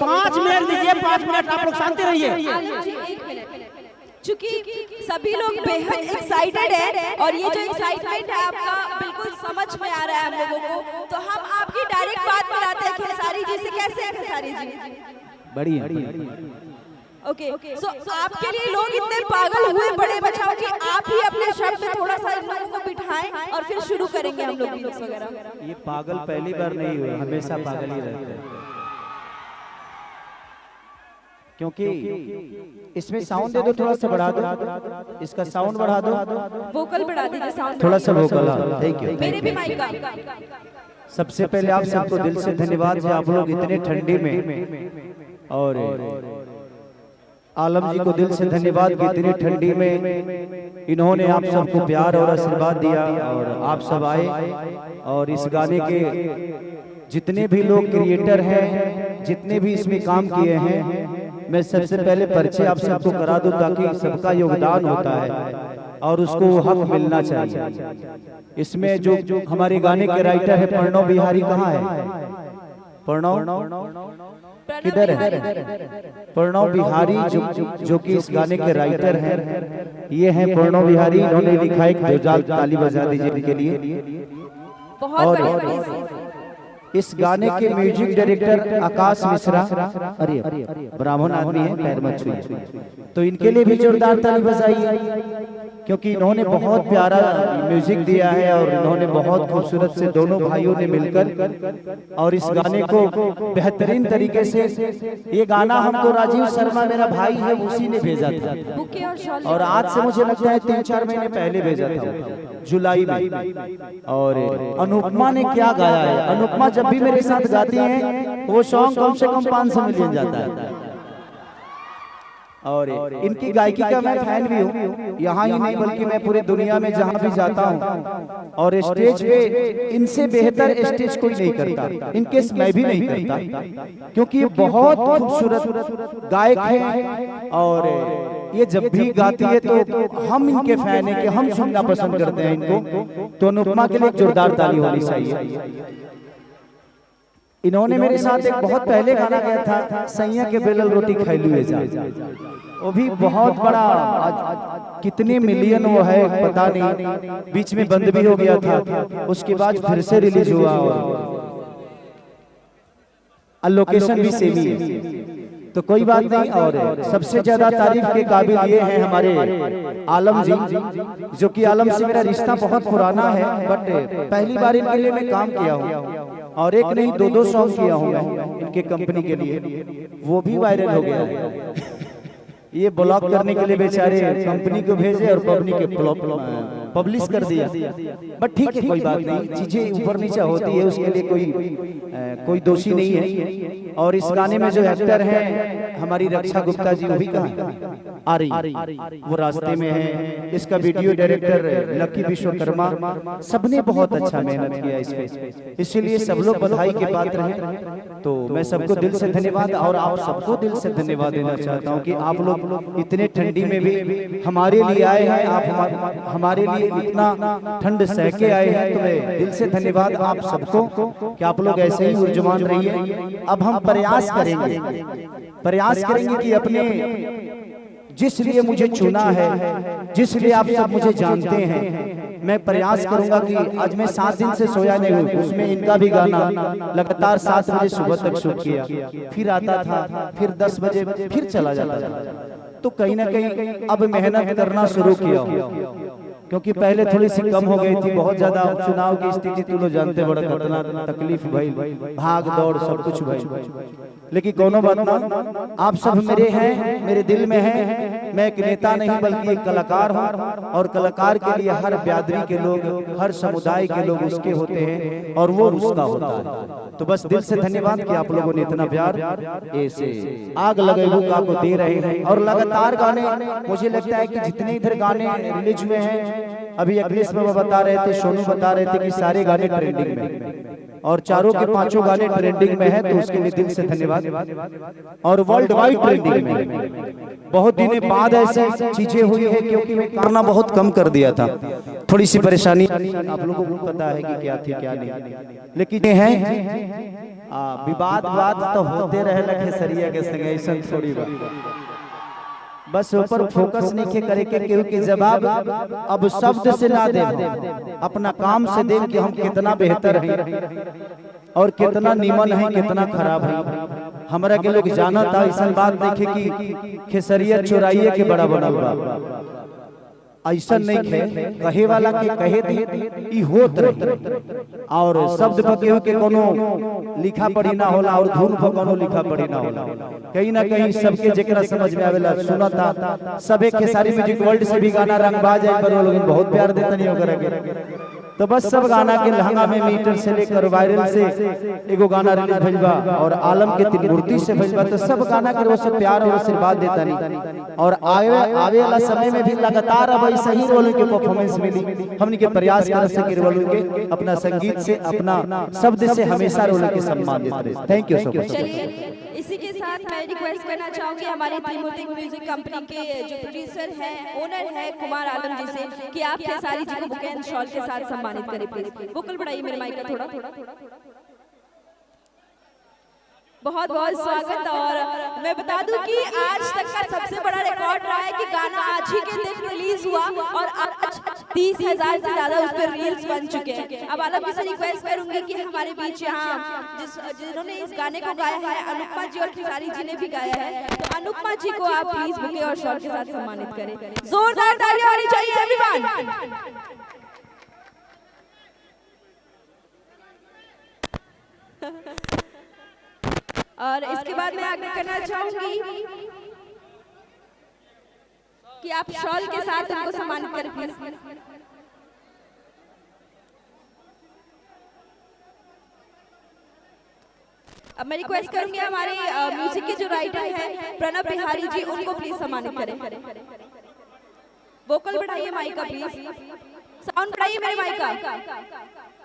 5 minute दीजिए, 5 minute आप लोग शांति रहिए। चूंकि सभी लोग बेहद एक्साइटेड है और ये जो एक्साइटमेंट है आपका बिल्कुल समझ में आ रहा है हम लोगों को, तो हम आपकी डायरेक्ट बात मिलाते हैं खेसारी जी से। कैसे हैं खेसारी जी? बढ़िया। ओके, सो आपके लिए लोग इतने पागल हुए बड़े बचाओ कि आप ही अपने शब्द में थोड़ा सा इन लोगों को बिठाएं और फिर शुरू करेंगे हम लोग रील्स वगैरह। ये पागल पहली बार नहीं हुए, हमेशा पागल ही रहते हैं, क्योंकि इसमें साउंड दे दो, थोड़ा सा बढ़ा दो, इसका साउंड बढ़ा दो, वोकल बढ़ा दीजिए, साउंड थोड़ा सा वोकल। Thank you. मेरे भी माइक का। सबसे पहले आप सबको दिल से धन्यवाद कि आप लोग इतने ठंडी में, और आलम जी को दिल से धन्यवाद कि इतनी ठंडी में इन्होंने आप सबको प्यार और आशीर्वाद दिया और आप सब आए। और इस गाने के जितने भी लोग क्रिएटर हैं, जितने भी इसमें काम किए हैं, मैं सबसे पहले परिचय आप सबको करा दूं ताकि सबका योगदान होता है और उसको हक मिलना चाहिए। इसमें जो हमारे गाने के राइटर है प्रणव बिहारी, कहाँ है प्रणव? किधर है प्रणव बिहारी? जो कि इस गाने के राइटर हैं, ये हैं प्रणव बिहारी। इन्होंने लिखा है, 2 ताली बजा दीजिए इनके लिए। और इस गाने के म्यूजिक डायरेक्टर आकाश मिश्रा, अरे ब्राह्मण आदमी है, पैर मत छूइए, तो इनके लिए भी जोरदार ताली बजाइए, क्योंकि इन्होंने बहुत प्यारा म्यूजिक दिया है और इन्होंने बहुत खूबसूरत से दोनों भाइयों ने मिलकर और इस गाने को बेहतरीन तरीके से, ये गाना हमको राजीव शर्मा मेरा भाई है उसी ने भेजा था, और आज से मुझे लगता है 3-4 महीने पहले भेजा था, जुलाई में। और अनुपमा ने क्या गाया है, अनुपमा जब भी मेरे साथ गाती हैं वो सॉन्ग कम से कम 500 मिलियन जाता है। और इनकी गायकी का मैं फैन भी हूँ, यहाँ ही नहीं बल्कि मैं पूरी दुनिया में जहाँ भी जाता हूँ, और स्टेज पे इनसे बेहतर स्टेज कोई नहीं करता, इनके मैं भी नहीं करता, क्योंकि ये बहुत खूबसूरत गायक हैं। और ये जब भी गाती है तो हम इनके फैन हैं कि हम सुनना पसंद करते हैं इनको, तो अनुपमा के लिए जोरदार ताली होनी चाहिए। इन्होंने मेरे साथ एक बहुत पहले गाना गाया था, सैया के बेलल रोटी खैलू है जा, वो भी बहुत बड़ा, कितने मिलियन वो है पता नहीं, बीच में बंद भी हो गया था, उसके बाद फिर से रिलीज हुआ और लोकेशन भी सेम ही है, तो कोई बात नहीं। और सबसे ज्यादा तारीफ के काबिल ये हैं हमारे आलम जी, जो कि आलम से मेरा रिश्ता बहुत पुराना है, बट पहली बार इनके लिए मैं काम किया हूँ, और एक नहीं 2 सॉन्ग किया हूँ इनके कंपनी के लिए, वो भी वायरल हो गया। ये ब्लॉक करने के लिए बेचारे कंपनी को भेजे और पब्लिश कर दिया, बट ठीक है, कोई बात नहीं, चीजें ऊपर नीचे होती है, उसके लिए कोई दोषी नहीं है। और इस गाने में जो एक्टर हैं हमारी रक्षा गुप्ता जी, वो भी कहाँ आ रही, वो रास्ते में है। इसका वीडियो डायरेक्टर लकी विश्वकर्मा, सबने बहुत अच्छा मेहनत किया इस पे, इसीलिए सब लोग बधाई के पात्र हैं। तो मैं सबको दिल से धन्यवाद, और आप सबको दिल से धन्यवाद देना चाहता हूँ कि आप लोग इतने ठंडी में भी हमारे लिए आए हैं, आप हमारे लिए इतना ठंड सह के आए हैं, तो मैं दिल से धन्यवाद आप सबको कि आप लोग ऐसे ही उर्जमान रहिए। अब हम प्रयास करेंगे कि अपने, जिस लिए मुझे चुना है, जिस लिए आप सब मुझे जानते हैं, मैं प्रयास करूंगा कि आज मैं 7 दिन से सोया नहीं हूँ, उसमें इनका भी गाना लगातार 7 बजे सुबह तक शूट किया, फिर आता था, फिर 10 बजे फिर चला जाता था, तो कहीं ना कहीं अब मेहनत करना शुरू किया, क्योंकि पहले थोड़ी सी कम हो गई थी, बहुत ज्यादा चुनाव की स्थिति तुम लोग जानते, बड़ा कितना तकलीफ भाई, भाग दौड़ सब कुछ भाई, लेकिन कोनो बात ना, आप सब मेरे हैं, मेरे दिल में हैं। मैं एक नेता नहीं बल्कि एक कलाकार हूँ, और कलाकार के लिए हर बिरादरी के लोग, हर समुदाय के लोग उसके होते हैं और वो उसका होता है। तो बस दिल से धन्यवाद कि आप लोगों ने इतना प्यार ऐसे आग लगे हुए आपको दे रहे हैं, और लगातार गाने, मुझे लगता है कि जितने इधर गाने रिलीज हुए हैं अभी अखिलेश बाबा बता रहे थे, सोनू बता रहे थे कि सारे गाने ट्रेंडिंग में और चारों के पांचों गाने ट्रेंडिंग में है, तो उसके लिए दिल से धन्यवाद। और वर्ल्ड वाइड ट्रेंडिंग में बहुत दिनों बाद ऐसी चीजें हुई है, क्योंकि मैं करना बहुत कम कर दिया था, थोड़ी सी परेशानी आप लोगों को पता है कि क्या थी क्या नहीं, लेकिन ये है विवाद तो होते रहे खेसरिया के संग, ऐसा थोड़ी बात बस ऊपर फोकस नहीं के करे के, क्योंकि जवाब अब शब्द से ना दे, अपना काम से दे कि हम कितना बेहतर हैं और कितना नीमन है कितना खराब है। हमारा के लोग जाना था, ऐसा बात देखे कि खेसरिया चुराइए के बड़ा बड़ा ऐसा नहीं खे, कहे वाला के कहे दी ई होत रही, और शब्द पर केहू के कोनो लिखा पढ़ी ना होला और धुन पर कोनो लिखा पढ़ी ना होला, कहीं ना कहीं सबके जेकरा समझ में आवेला सुनता सबे खेसारी म्यूजिक वर्ल्ड से भी गाना रंगबाज है, पर वो लोग बहुत प्यार देता नहीं होकर के, तो बस सब गाना के लहंगा में मीटर से लेकर वायरल से एगो गाना रिलीज भइल बा और आलम के त्रिमूर्ति से भइल बा, तो सब गाना के वो सब प्यार और आशीर्वाद देता नहीं, और आवे वाला समय में भी लगातार अब ऐसा ही रोल के परफॉर्मेंस मिली, हमनी के प्रयास कर सके रोल के अपना संगीत से अपना शब्द से हमेशा रोल के सम्मान देते रहे। Thank you so much. इसी के साथ मैं रिक्वेस्ट करना चाहूंगी हमारे त्रिमूर्ति म्यूजिक कंपनी के जो प्रोड्यूसर हैं, ओनर है कुमार आलम जी से, कि आप खेसारी जी को बुके एंड शॉल के साथ सम्मानित करें प्लीज। वोकल बढ़ाइए मेरे माइक का थोड़ा। बहुत बहुत स्वागत। और मैं बता दूं कि आज तक का सबसे बड़ा रिकॉर्ड रहा है कि गाना आज ही के दिन रिलीज हुआ और आज 30,000 से ज्यादा उस पर रील्स बन चुके हैं। अब आलम जी से रिक्वेस्ट करूंगी कि हमारे बीच यहाँ जिन्होंने इस गाने को गाया है, अनुपमा जी और खेसारी जी ने भी गाया है, तो अनुपमा जी को आप प्लीज बुके और शॉल के साथ सम्मानित करें। जोरदार तालियां होनी चाहिए एवरीवन। और इसके बाद मैं आगे करना चाहूंगी कि आप शॉल के साथ उनको सम्मानित करें प्लीज। अब मैं रिक्वेस्ट करूंगी हमारे म्यूजिक के जो राइटर हैं प्रणव बिहारी जी, उनको प्लीज सम्मानित करें। वोकल बढ़ाइए माइक का प्लीज, साउंड बढ़ाइए मेरे माइक का।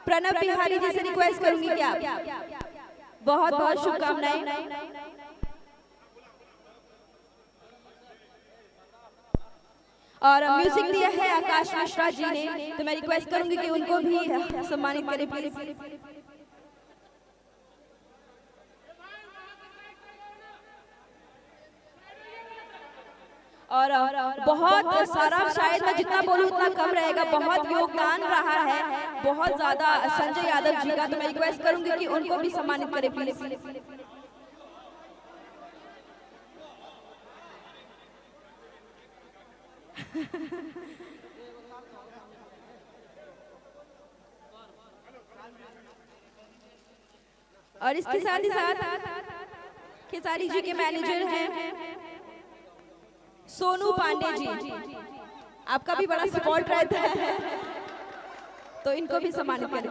प्रणव बिहारी जी से रिक्वेस्ट करूंगी कि आप बहुत बहुत शुभकामनाएं। और म्यूजिक दिया है आकाश मिश्रा जी ने, तो मैं रिक्वेस्ट करूंगी कि उनको भी सम्मानित करें प्लीज। और बहुत सारा, शायद मैं जितना बोलूँ उतना कम रहेगा, बहुत योगदान रहा है बहुत ज्यादा संजय यादव जी का, तो मैं रिक्वेस्ट करूंगी कि उनको भी सम्मानित करें प्लीज। और इसके साथ ही साथ खेसारी जी के मैनेजर हैं सोनू पांडे जी, आपका भी बड़ा सपोर्ट रहता है, तो इनको भी सम्मानित करें।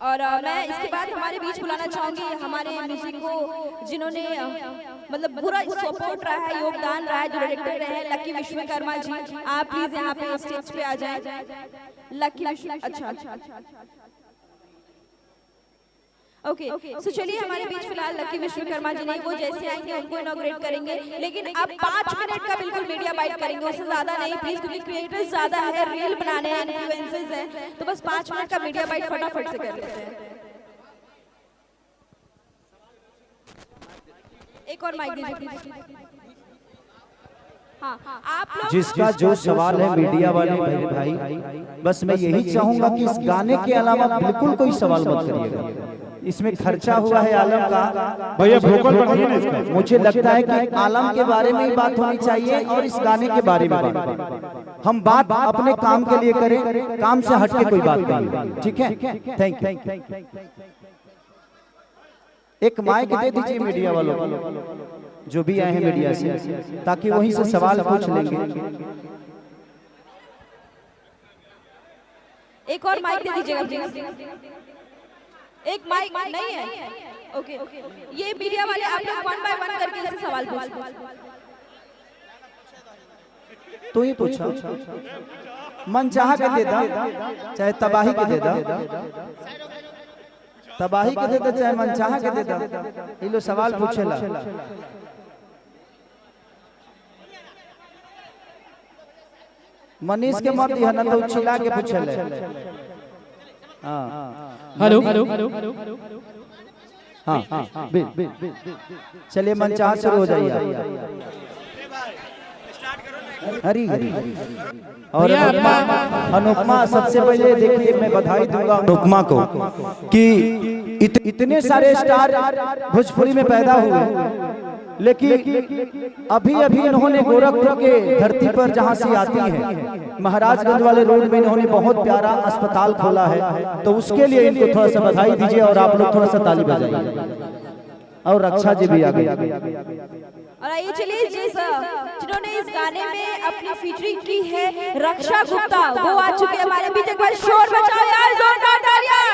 और मैं इसके बाद हमारे बीच बुलाना चाहूंगी हमारे म्यूजिक को जिन्होंने मतलब पूरा सपोर्ट रहा है, योगदान रहा है, जो डायरेक्टर रहे हैं, लकी विश्वकर्मा जी। आप प्लीज यहाँ पे स्टेज पे आ जाएं। लकी अच्छा ओके सो चलिए हमारे बीच फिलहाल लकी विश्वकर्मा जी ने, वो जैसे आएंगे उनको इनॉग्रेट करेंगे, लेकिन आप 5 मिनट का बिल्कुल मीडिया बाइट करेंगे, उससे ज्यादा नहीं प्लीज, क्योंकि क्रिएटर्स ज्यादा है, रील बनाने हैं, इन्फ्लुएंसर्स हैं, तो बस 5 मिनट का मीडिया बाइट फटाफट से कर लेते हैं। एक और माइक दीजिए प्लीज। हाँ, आप लोग जिसका जो सवाल है मीडिया वाले मेरे भाई, बस मैं यही चाहूंगा कि इस गाने के अलावा बिल्कुल कोई सवाल मत करिएगा। इसमें खर्चा हुआ है आलम का, भैया वोकल बढ़ाइए ना इसका। मुझे लगता है कि आलम के बारे में ही बात होनी चाहिए और इस गाने के बारे में बात। हम बात अपने काम के लिए करें, काम से हट के कोई बात नहीं, ठीक है? Thank you. एक माइक दे दीजिए मीडिया वालों को, जो भी आए हैं मीडिया से, ताकि वहीं से सवाल पूछ लेंगे। एक और माइक दे दीजिएगा प्लीज। एक माइक नहीं है, ओके, ये मीडिया वाले आप लोग 1 बाय 1 करके इसे सवाल पूछो। तो ही पूछा, मन चाह के दे दा, चाहे तबाही के दे दा, तबाही के दे दा, चाहे मन चाह के दे दा। ये लो सवाल पूछेला। मनीष के मत दिया ना तो चिल्ला के पूछेले। हाँ हेलो हाँ चलिए मन चाह शुरू हो जाइए। हरी हरी और अनुपमा, सबसे पहले देखिए मैं बधाई दूंगा अनुपमा को कि इतने सारे स्टार भोजपुरी में पैदा हुए, लेकिन अभी अभी इन्होंने गोरखपुर के धरती पर जहां से आती है महाराजगंज वाले रोड में इन्होंने बहुत प्यारा अस्पताल खोला है, तो उसके लिए इनको थोड़ा सा बधाई दीजिए और आप लोग थोड़ा सा ताली बजाइए। और रक्षा जी भी आ गई। और आइए चलिए जिन्होंने इस गाने में अपनी फीचरिंग की है रक्षा गुप्ता, वो आ चुके हैं हमारे बीच। एक बार शोर मचाओ यार, जोरदार तालियां।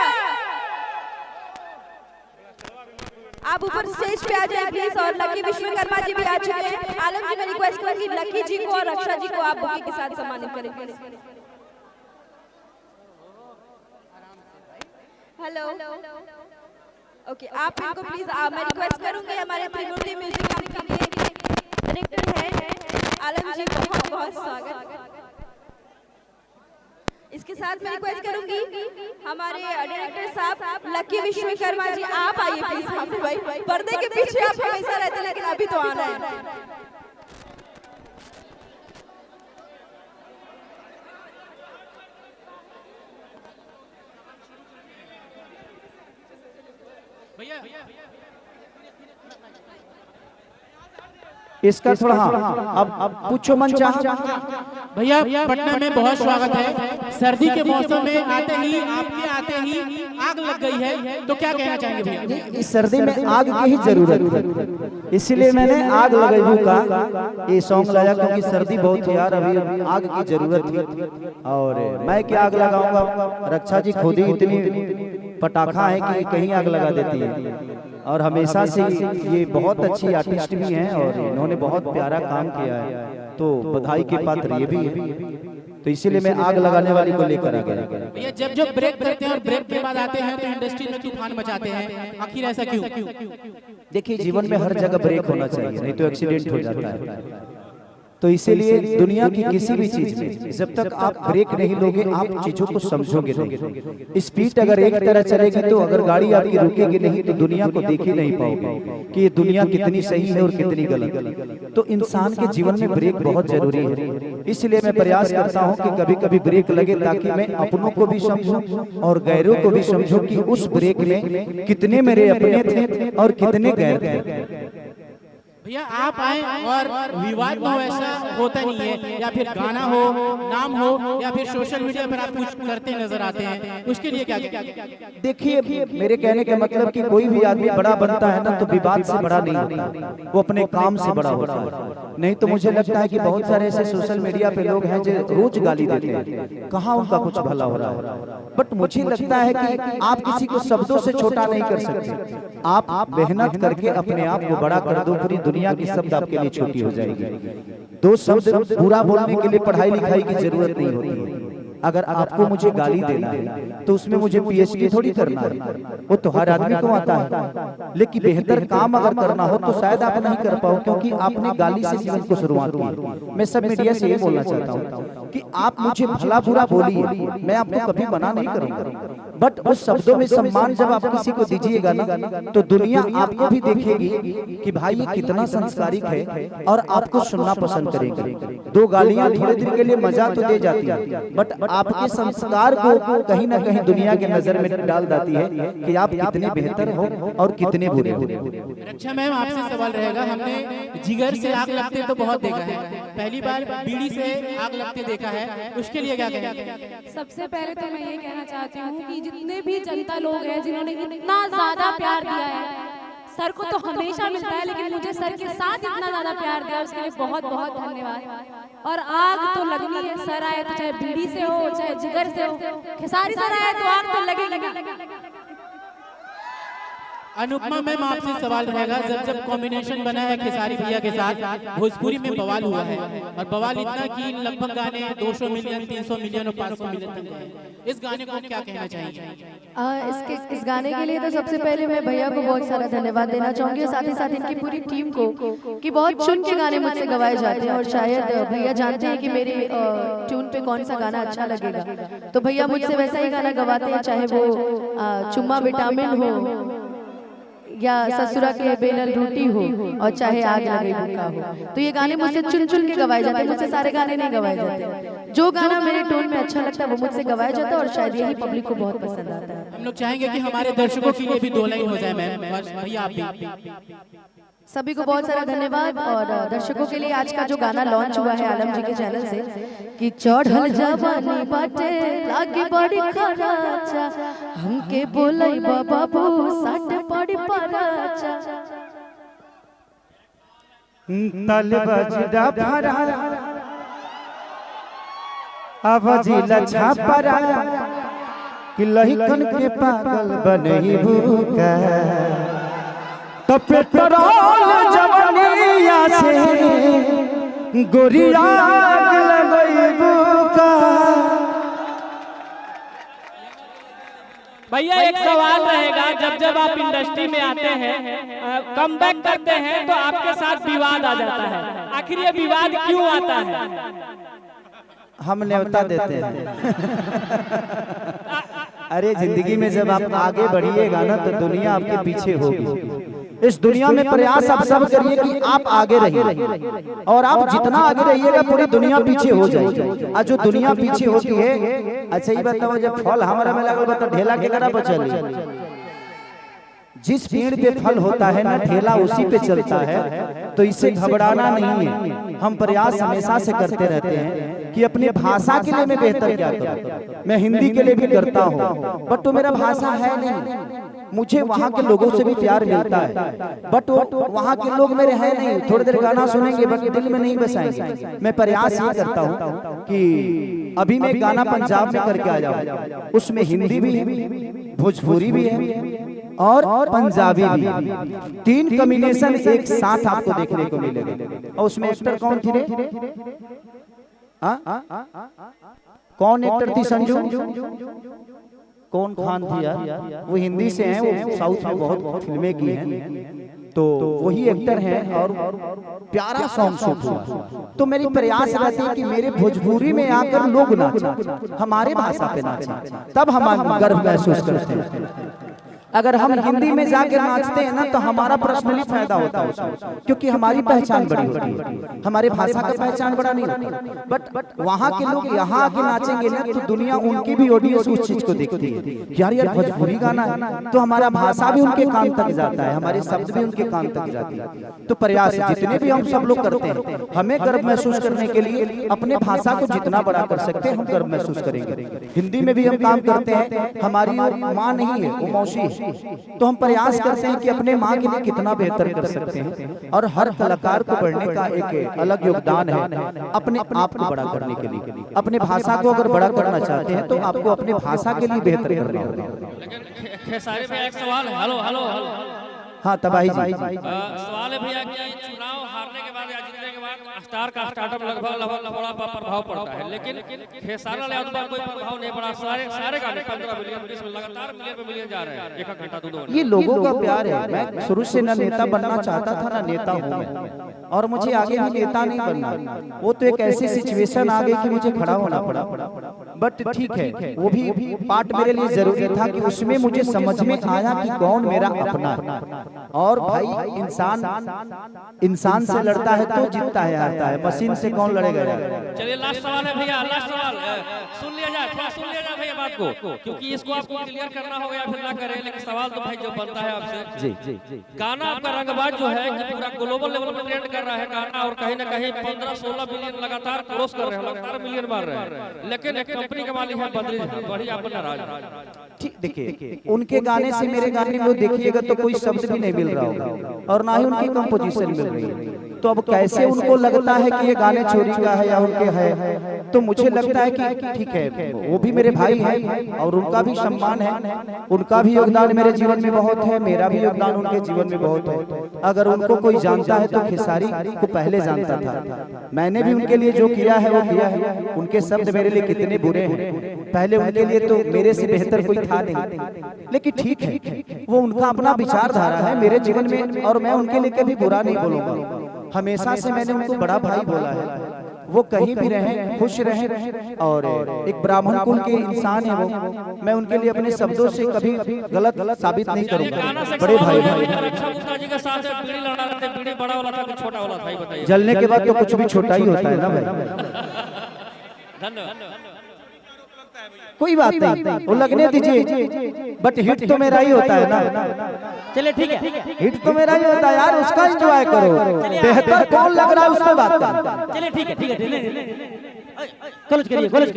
आप ऊपर स्टेज पे आ जाए प्लीज। और लकी विश्वकर्मा जी भी आ चुके हैं। आलम जी मैं रिक्वेस्ट करूंगी लकी जी को और रक्षा जी को आप बुके के साथ सम्मानित करें। हेलो ओके, आप इनको प्लीज मैं रिक्वेस्ट करूंगी। हमारे त्रिमूर्ति म्यूजिक कंपनी के डायरेक्टर है आलम जी, बहुत बहुत स्वागत। इसके साथ मैं रिक्वेस्ट करूंगी हमारे डायरेक्टर साहब लकी विश्वकर्मा जी, आप आइए प्लीज। सामने भाई पर्दे के पीछे आप हमेशा रहते, लेकिन अभी तो आना है। इसका थोड़ा अब पूछो मन चाह। भैया पटना में बहुत स्वागत है। सर्दी के मौसम में आते ही आग लग गई है, तो क्या कहना चाहेंगे भैया? इस सर्दी में आग की ही जरूरत है, इसीलिए मैंने आग लगाई का ये सॉन्ग लाया, क्योंकि सर्दी बहुत है यार, अभी आग की जरूरत थी। और मैं क्या आग लगाऊंगा, रक्षा जी खुद ही इतनी पटाखा है कि कहीं आग लगा देती है। और हमेशा से ये बहुत अच्छी आर्टिस्ट भी हैं और इन्होंने बहुत प्यारा काम किया है, तो बधाई के पात्र ये भी है। तो इसीलिए मैं आग लगाने वाली को लेकर आ गया। भैया जब ब्रेक करते हैं और ब्रेक के बाद आते हैं तो इंडस्ट्री में तूफान मचाते हैं, आखिर ऐसा क्यों? देखिए जीवन में हर जगह ब्रेक होना चाहिए, नहीं तो एक्सीडेंट हो जाता है। तो इसीलिए दुनिया की किसी भी चीज में जब तक आप ब्रेक नहीं लोगे आप चीजों को समझोगे नहीं। स्पीड अगर एक तरह चलेगी तो अगर गाड़ी आपकी रुकेगी नहीं तो दुनिया को देख ही नहीं पाओगे कि ये दुनिया कितनी सही है और कितनी गलत। तो इंसान के जीवन में ब्रेक बहुत जरूरी है। इसलिए मैं प्रयास करता हूँ कि कभी कभी ब्रेक लगे, ताकि मैं अपनों को भी समझूं और गैरों को भी समझूं कि उस ब्रेक में कितने मेरे अपने थे और कितने गैर थे। भैया आप आए और विवाद तो ऐसा होता नहीं है, या फिर गाना हो, नाम हो, या फिर सोशल मीडिया पर आप कुछ करते नजर आते हैं, उसके लिए क्या? देखिए मेरे कहने का मतलब कि कोई भी आदमी बड़ा बनता है ना तो विवाद से बड़ा नहीं होता, वो अपने काम से बड़ा होता है। नहीं तो मुझे लगता है कि बहुत सारे ऐसे सोशल मीडिया पे लोग हैं जो रोज गाली देते हैं, कहाँ उनका कुछ भला हो रहा है। बट मुझे लगता है कि आप किसी को शब्दों से छोटा नहीं कर सकते, आप मेहनत करके अपने आप को बड़ा कर दो, पूरी दुनिया की शब्द आपके लिए छोटी हो जाएगी। दो शब्द बुरा बोलने के लिए पढ़ाई लिखाई की जरूरत नहीं होती है। अगर आपको मुझे गाली देना है तो उसमें मुझे पीएचडी थोड़ी करना है, वो तो हर आदमी को आता है। लेकिन बेहतर काम अगर करना हो तो शायद आप नहीं कर पाओ, क्योंकि आपने गाली से जीवन को शुरुआत की। मैं सब मीडिया से ये बोलना चाहता हूँ कि आप मुझे भला बुरा बोलिए, मैं आपको कभी मना नहीं करूंगा, बट उस शब्दों में सम्मान जब आप किसी को दीजिएगा ना तो दुनिया आपको भी देखेगी कि भाई ये कितना संस्कारिक है और आपको सुनना पसंद करेंगे। दो गालियां थोड़ी देर के लिए मजा तो दे जाती है, बट आपके संस्कार को कहीं ना कहीं दुनिया के नजर में डाल देती है कि आप कितने बेहतर हो और कितने बुरे हो। अच्छा मैम आपसे सवाल रहेगा, हमने जिगर से आग लगते तो बहुत देखा है, पहली बार बीड़ी से आग लगते देखा है, उसके लिए क्या कहेंगे? सबसे पहले तो मैं ये कहना चाहती हूँ कि जितने भी जनता लोग हैं जिन्होंने इतना ज्यादा प्यार दिया है, सर को तो हमेशा मिलता है लेकिन मुझे सर के साथ इतना ज्यादा प्यार दिया, उसके लिए बहुत बहुत धन्यवाद। और आग तो लगनी है, सर आए तो चाहे बीड़ी से हो चाहे जिगर से हो, खेसारी सर आए तो आग तो लगेगी। अनुपमा मैम आपसे सवाल रहेगा, जब जब कॉम्बिनेशन बना है खेसारी भैया के साथ भोजपुरी में बवाल हुआ है, और बवाल इतना कि लगभग गाने 200 मिलियन 300 मिलियन और 500 मिलियन तक गए। इस गाने को क्या कहना चाहिए? इस गाने के लिए तो सबसे पहले मैं भैया को बहुत सारा धन्यवाद देना चाहूंगी, और साथ ही साथ इनकी पूरी टीम को कि बहुत चुन के गाने मुझसे गवाए जाते हैं, और शायद भैया जानते हैं कि मेरी ट्यून पे कौन सा गाना अच्छा लगेगा, तो भैया मुझसे वैसा ही गाना गवाते हैं, चाहे वो चुम्मा विटामिन हो या ससुरा के बेलल रोटी हो, और चाहे आग लगे भूखा हो। तो ये गाने मुझसे चुन चुन के गवाए जाते हैं, मुझसे सारे गाने नहीं गवाए जाते। जो गाना मेरे टोन में अच्छा लगता है वो मुझसे गवाया जाता है, और शायद यही पब्लिक को बहुत पसंद आता है। हम लोग चाहेंगे कि हमारे दर्शकों के लिए भी 2 लाइन हो जाए मैम, भैया आप भी। सभी को बहुत सारा धन्यवाद, और दर्शकों के लिए आज का जो गाना लॉन्च हुआ है आलम जी के चैनल से कि चढ़ल जवानी बाटे लागी बड़ी खराचा, हमके बोलै बाबू साट पड़ी पराचा, तल बजरा भरा आवाजी लछा परा कि लहिकन के पागल बनई भूका, तो पेट्रोल जवनिया से गोरिया लगइबू का। भैया एक सवाल रहेगा, जब जब आप इंडस्ट्री में आते हैं कम बैक करते हैं तो आपके साथ विवाद आ जाता है, आखिर ये विवाद क्यों आता है? हम न्योता देते हैं। अरे जिंदगी में जब आप आगे बढ़िएगा ना तो दुनिया आपके पीछे होगी। इस दुनिया में प्रयास आप सब करिए कि आप आगे रहिए, और आप जितना आगे रहिएगा पूरी दुनिया पीछे हो जाएगी। और जो दुनिया पीछे होती है, अच्छा ये बताओ जब फल हमारा में लगल तो ढेला के करा बचल, जिस पेड़ पे फल होता है ना ढेला उसी पे चलता है, तो इससे घबराना नहीं है। हम प्रयास हमेशा से करते रहते हैं कि अपनी भाषा के लिए मैं बेहतर क्या करूं। मैं हिंदी के लिए भी करता हूं, बट तो मेरा भाषा है नहीं, मुझे वहाँ के लोगों से भी प्यार मिलता है, बट वहाँ के लोग मेरे हैं नहीं। थोड़ी देर गाना सुनेंगे बट दिल में नहीं बसाएंगे। मैं प्रयास ये करता हूँ कि अभी मैं गाना पंजाब में करके आ जाऊँ, उसमें हिंदी भी है, भोजपुरी भी है और पंजाबी भी, 3 कॉम्बिनेशन एक साथ आपको देखने को मिलेगा। और उसमें एक्टर कौन थी रे? कौन एक्टर थी? संजू कौन खान थी यार? वो हिंदी से हैं, वो साउथ में बहुत फिल्में की हैं, तो वही एक्टर हैं, और प्यारा सॉन्ग शूट हुआ। तो मेरी प्रयास रहती है कि मेरे भोजपुरी में आकर लोग नाचें, हमारे भाषा पे नाचें, तब हम गर्व महसूस करते हैं। अगर हम हिंदी में जाके नाचते हैं ना तो हमारा पर्सनली फायदा होता है उसमें, क्योंकि हमारी पहचान बड़ी होती है, हमारे भाषा का पहचान बड़ा नहीं होता। बट वहाँ के लोग यहाँ आके नाचेंगे ना तो दुनिया उनकी भी ऑडियंस उस चीज को देखती है, यार यार भोजपुरी गाना है, तो हमारा भाषा भी उनके कान तक जाता है, हमारे शब्द भी उनके कान तक जाते हैं। तो प्रयास जितने भी हम सब लोग करते हैं, हमें गर्व महसूस करने के लिए अपने भाषा को जितना बड़ा कर सकते हैं हम गर्व महसूस करेंगे। हिंदी में भी हम काम करते हैं, हमारी माँ नहीं है वो मौसी है, तो हम प्रयास करते हैं कि अपने माँ के लिए कितना बेहतर कर सकते हैं। और हर कलाकार को बढ़ने का एक अलग योगदान है अपने आप को बड़ा करने के लिए। अपने भाषा को अगर बड़ा करना चाहते हैं तो आपको अपने भाषा के लिए बेहतर करना होगा। खेसारी भैया एक सवाल, हेलो हेलो हेलो, हाँ तबाही जी, सवाल है भैया कि चुनाव हारने के बाद या जीतने के बाद स्टार का स्टार्टअप लगभग बड़ा प्रभाव पड़ता है, लेकिन खेसारी लाल यादव का कोई प्रभाव नहीं पड़ा। सारे गाने 15 मिलियन 20 लगातार मिलियन पे मिलियन जा रहे हैं, एक घंटा 2 घंटा। ये लोगों का प्यार है। मैं शुरू से ना नेता बनना चाहता था ना नेता हूँ मैं, और मुझे आगे भी नेता नहीं बनना। वो तो एक ऐसी सिचुएशन आ गई कि मुझे खड़ा होना पड़ा, बट ठीक है, वो भी पार्ट मेरे लिए जरूरी था कि उसमें मुझे समझ में आया कि कौन मेरा अपना है। और भाई इंसान से लड़ता है तो जीतता है, हारता है, मशीन से कौन लड़ेगा यार। चलिए लास्ट सवाल है भैया, लास्ट सवाल सुन लिया जाए, थोड़ा सुन लिया जाए भैया बात को, क्योंकि इसको आपको क्लियर करना होगा या फिर ना करें, लेकिन सवाल तो भाई जो बनता है आपसे। जी जी जी, गाना आपका रंगबाज जो है कि पूरा ग्लोबल लेवल पर ट्रेंड कर रहा है गाना, और कहीं ना कहीं 15-16 मिलियन लगातार क्रॉस कर रहे हैं, लगातार मिलियन मार रहे हैं, लेकिन एक कंपनी के मालिक है बद्री, बड़ी आप नाराज। ठीक देखिए, उनके गाने से मेरे गाने में देखिएगा तो कोई शब्द भी नहीं मिल रहा होगा और ना ही उनकी कंपोजिशन मिल रही है। तो अब कैसे उनको लगता है कि ये गाने चोरी का है या उनके है? तो मुझे लगता है कि ठीक है, वो भी मेरे भाई हैं और उनका भी सम्मान है, उनका भी योगदान मेरे जीवन में बहुत है, मेरा भी योगदान उनके जीवन में बहुत है। अगर उनको कोई जानता है तो खेसारी को पहले जानता था। मैंने भी उनके लिए जो किया है वो किया है। उनके शब्द मेरे लिए कितने बुरे हैं, पहले उनके लिए तो मेरे से बेहतर कोई था नहीं, लेकिन ठीक है, वो उनका अपना विचारधारा है मेरे जीवन में और मैं उनके लिए कभी बुरा नहीं बोलूंगा। हमेशा से मैंने उनको बड़ा भाई बोला है। वो कहीं भी रहें, खुश रहें और एक ब्राह्मण कुल के इंसान है वो। मैं उनके लिए अपने शब्दों से कभी गलत साबित नहीं करूंगा। बड़े भाई जलने के बाद तो कुछ भी छोटा ही होता है ना भाई। कोई बात नहीं, वो लगने दीजिए, बट हिट तो मेरा ही होता है ना। चलिए ठीक है, हिट तो मेरा ही होता है यार, उसका एंजॉय करो। बेहतर कौन लग रहा है उसको बात करो। चलिए ठीक है, ठीक है, कॉलेज करिए, कॉलेज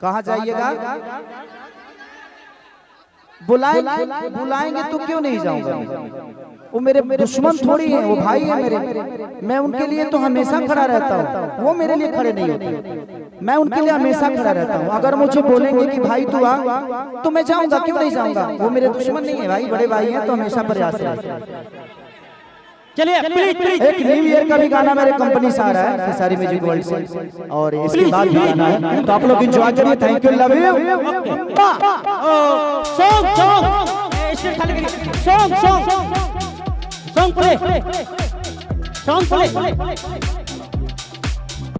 कहाँ जाइएगा? बुलाएंगे तो क्यों नहीं जाऊंगा? वो मेरे दुश्मन थोड़ी है, वो भाई है मेरे। मैं उनके लिए तो हमेशा खड़ा रहता हूँ, वो मेरे लिए खड़े नहीं होते। मैं उनके लिए हमेशा खड़ा रहता हूँ। अगर मुझे बोलेंगे कि भाई तू आ, तो मैं जाऊंगा, क्यों नहीं जाऊंगा? वो मेरे दुश्मन नहीं है भाई, बड़े भाई हैं तो हमेशा प्रयास है। चलिए एक न्यू ईयर का भी गाना मेरे कंपनी से आ रहा है, खेसारी म्यूजिक वर्ल्ड से, और इसके बाद भी गाना है, तो आप लोग एंजॉय करिए। Thank you, love you. Song song song play, song play.